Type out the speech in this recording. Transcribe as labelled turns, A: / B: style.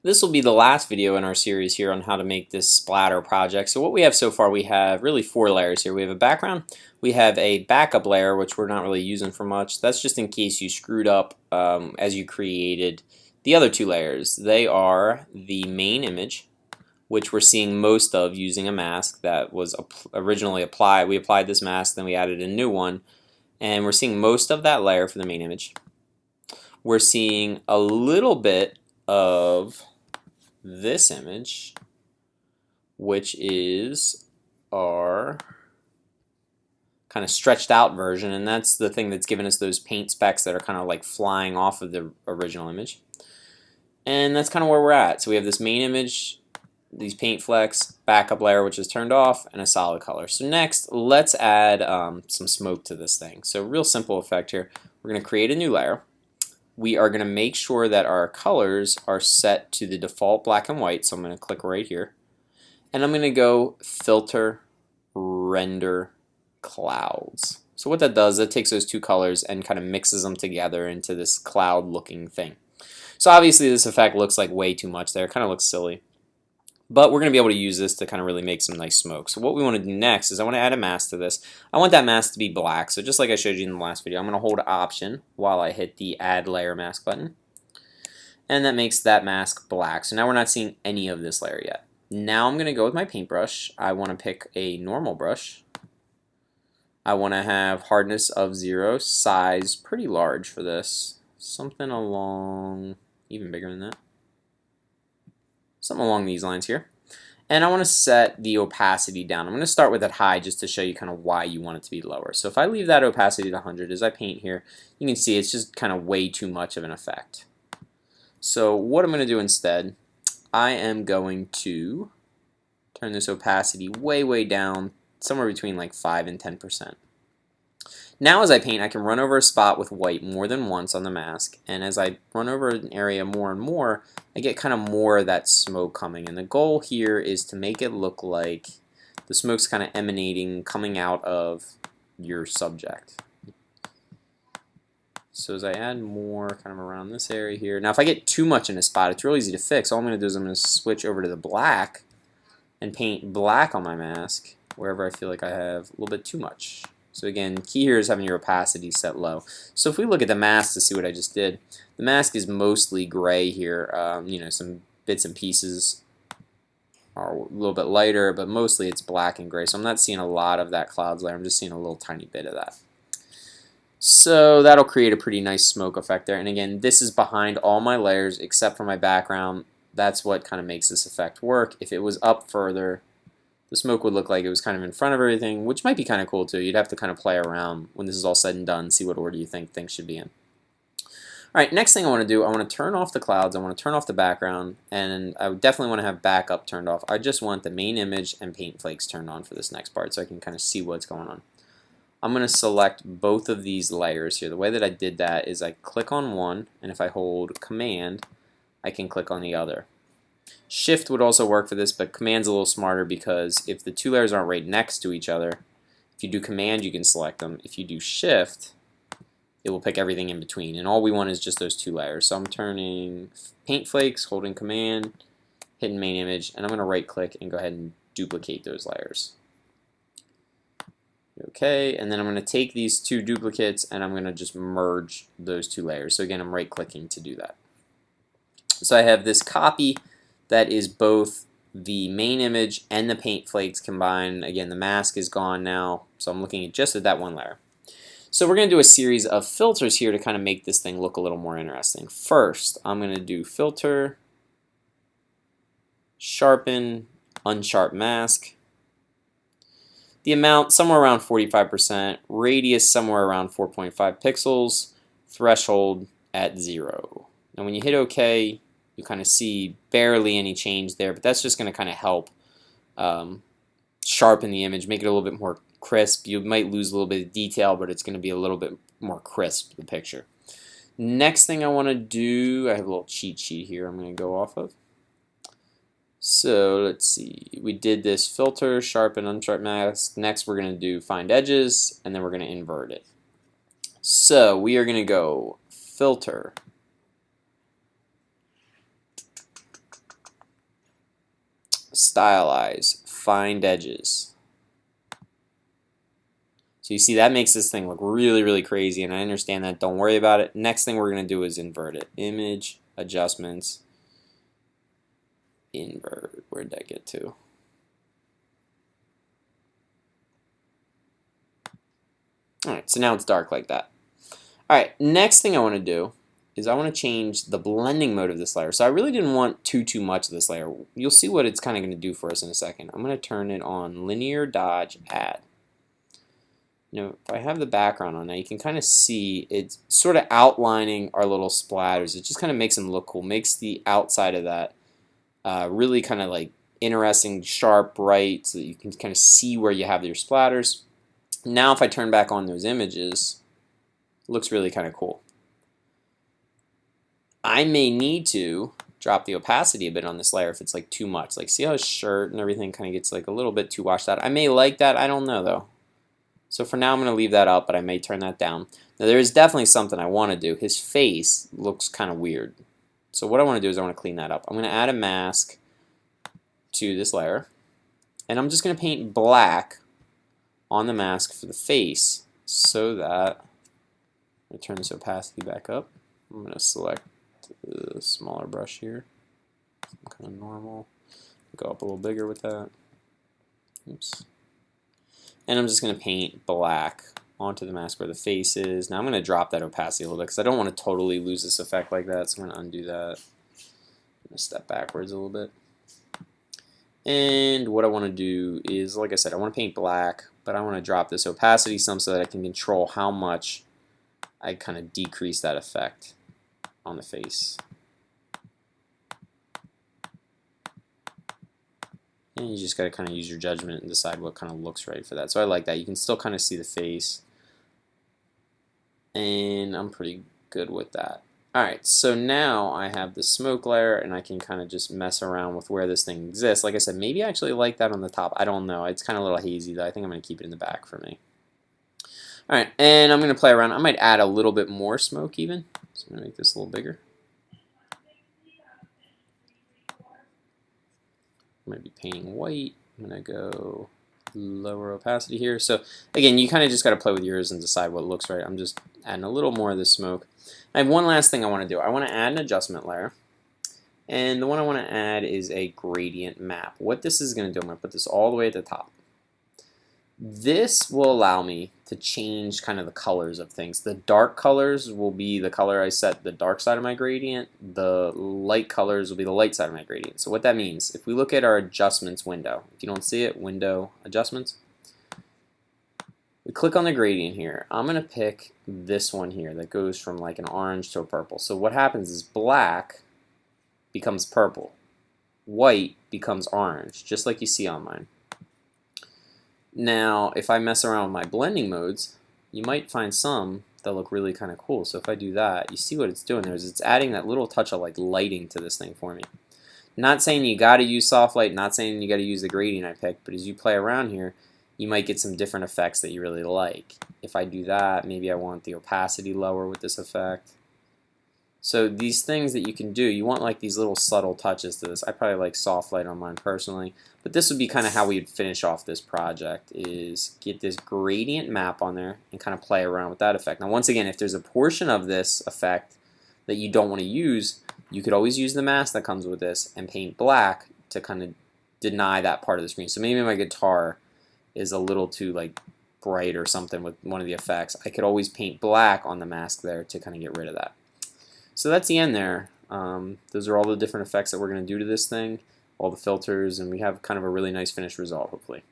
A: This will be the last video in our series here on how to make this splatter project. So what we have so far, we have really 4 layers here. We have a background, we have a backup layer, which we're not really using for much. That's just in case you screwed up as you created the other 2 layers. They are the main image, which we're seeing most of using a mask that was originally applied. We applied this mask, then we added a new one, and we're seeing most of that layer for the main image. We're seeing a little bit of this image, which is our kind of stretched out version, and that's the thing that's given us those paint specks that are kind of like flying off of the original image. And that's kind of where we're at. So we have this main image, these paint flecks, backup layer which is turned off, and a solid color. So next, let's add some smoke to this thing. So real simple effect here. We're going to create a new layer. We are going to make sure that our colors are set to the default black and white, so I'm going to click right here, and I'm going to go filter, render, clouds. So what that does, that takes those 2 colors and kind of mixes them together into this cloud looking thing. So obviously this effect looks like way too much there, it kind of looks silly. But we're going to be able to use this to kind of really make some nice smoke. So what we want to do next is I want to add a mask to this. I want that mask to be black. So just like I showed you in the last video, I'm going to hold Option while I hit the Add Layer Mask button. And that makes that mask black. So now we're not seeing any of this layer yet. Now I'm going to go with my paintbrush. I want to pick a normal brush. I want to have hardness of 0, size pretty large for this. Something along, even bigger than that. Something along these lines here. And I want to set the opacity down. I'm going to start with it high just to show you kind of why you want it to be lower. So if I leave that opacity to 100 as I paint here, you can see it's just kind of way too much of an effect. So what I'm going to do instead, I am going to turn this opacity way down, somewhere between like 5 and 10%. Now as I paint, I can run over a spot with white more than once on the mask, and as I run over an area more and more, I get kind of more of that smoke coming, and the goal here is to make it look like the smoke's kind of emanating, coming out of your subject. So as I add more kind of around this area here, now if I get too much in a spot, it's real easy to fix. All I'm going to do is I'm going to switch over to the black and paint black on my mask wherever I feel like I have a little bit too much. So again, key here is having your opacity set low. So if we look at the mask to see what I just did, the mask is mostly gray here. You know, some bits and pieces are a little bit lighter, but mostly it's black and gray. So I'm not seeing a lot of that clouds layer. I'm just seeing a little tiny bit of that. So that'll create a pretty nice smoke effect there. And again, this is behind all my layers except for my background. That's what kind of makes this effect work. If it was up further, the smoke would look like it was kind of in front of everything, which might be kind of cool too. You'd have to kind of play around when this is all said and done, see what order you think things should be in. Alright, next thing I want to do, I want to turn off the clouds, I want to turn off the background, and I would definitely want to have backup turned off. I just want the main image and paint flakes turned on for this next part so I can kind of see what's going on. I'm going to select both of these layers here. The way that I did that is I click on one, and if I hold Command, I can click on the other. Shift would also work for this, but Command's a little smarter because if the 2 layers aren't right next to each other, if you do Command, you can select them. If you do Shift, it will pick everything in between, and all we want is just those 2 layers. So I'm turning Paint Flakes, holding Command, hitting Main Image, and I'm going to right-click and go ahead and duplicate those layers. Okay, and then I'm going to take these 2 duplicates and I'm going to just merge those 2 layers. So again, I'm right-clicking to do that. So I have this copy that is both the main image and the paint flakes combined. Again, the mask is gone now, so I'm looking at just at that one layer. So we're going to do a series of filters here to kind of make this thing look a little more interesting. First, I'm going to do Filter, Sharpen, Unsharp Mask. The amount somewhere around 45%, radius somewhere around 4.5 pixels, threshold at 0. Now when you hit OK, you kind of see barely any change there, but that's just going to kind of help sharpen the image, make it a little bit more crisp. You might lose a little bit of detail, but it's going to be a little bit more crisp, the picture. Next thing I want to do, I have a little cheat sheet here I'm going to go off of. So let's see, we did this filter, sharpen, unsharp mask. Next we're going to do find edges, and then we're going to invert it. So we are going to go filter, stylize, find edges. So you see that makes this thing look really, really crazy, and I understand that. Don't worry about it. Next thing we're going to do is invert it. Image, adjustments, invert. Where'd that get to? Alright, so now it's dark like that. Alright, next thing I want to do is I want to change the blending mode of this layer. So I really didn't want too much of this layer. You'll see what it's kind of going to do for us in a second. I'm going to turn it on linear dodge add. You know, if I have the background on now, you can kind of see it's sort of outlining our little splatters. It just kind of makes them look cool, makes the outside of that really kind of like interesting, sharp, bright, so that you can kind of see where you have your splatters. Now if I turn back on those images, it looks really kind of cool. I may need to drop the opacity a bit on this layer if it's like too much. Like see how his shirt and everything kind of gets like a little bit too washed out. I may like that, I don't know though. So for now I'm going to leave that up, but I may turn that down. Now there is definitely something I want to do. His face looks kind of weird. So what I want to do is I want to clean that up. I'm going to add a mask to this layer, and I'm just going to paint black on the mask for the face so that, I'm going to turn this opacity back up. I'm going to select the smaller brush here, kind of normal, go up a little bigger with that. Oops. And I'm just going to paint black onto the mask where the face is. Now I'm going to drop that opacity a little bit because I don't want to totally lose this effect like that, so I'm going to undo that. I'm going to step backwards a little bit. And what I want to do is, like I said, I want to paint black, but I want to drop this opacity some so that I can control how much I kind of decrease that effect on the face. And you just got to kind of use your judgment and decide what kind of looks right for that. So I like that. You can still kind of see the face. And I'm pretty good with that. Alright, so now I have the smoke layer and I can kind of just mess around with where this thing exists. Like I said, maybe I actually like that on the top. I don't know. It's kind of a little hazy though. I think I'm going to keep it in the back for me. Alright, and I'm going to play around. I might add a little bit more smoke even. So I'm going to make this a little bigger. I might be painting white. I'm going to go lower opacity here. So again, you kind of just got to play with yours and decide what looks right. I'm just adding a little more of the smoke. I have one last thing I want to do. I want to add an adjustment layer. And the one I want to add is a gradient map. What this is going to do, I'm going to put this all the way at the top. This will allow me to change kind of the colors of things. The dark colors will be the color I set the dark side of my gradient. The light colors will be the light side of my gradient. So what that means, if we look at our adjustments window, if you don't see it, window adjustments, we click on the gradient here. I'm going to pick this one here that goes from like an orange to a purple. So what happens is black becomes purple. White becomes orange, just like you see on mine. Now, if I mess around with my blending modes, you might find some that look really kind of cool. So if I do that, you see what it's doing there is it's adding that little touch of like lighting to this thing for me. Not saying you got to use soft light, not saying you got to use the gradient I picked, but as you play around here, you might get some different effects that you really like. If I do that, maybe I want the opacity lower with this effect. So these things that you can do, you want like these little subtle touches to this. I probably like soft light on mine personally, but this would be kind of how we would finish off this project, is get this gradient map on there and kind of play around with that effect. Now once again, if there's a portion of this effect that you don't want to use, you could always use the mask that comes with this and paint black to kind of deny that part of the screen. So maybe my guitar is a little too like bright or something with one of the effects. I could always paint black on the mask there to kind of get rid of that. So that's the end there. Those are all the different effects that we're going to do to this thing, all the filters, and we have kind of a really nice finished result, hopefully.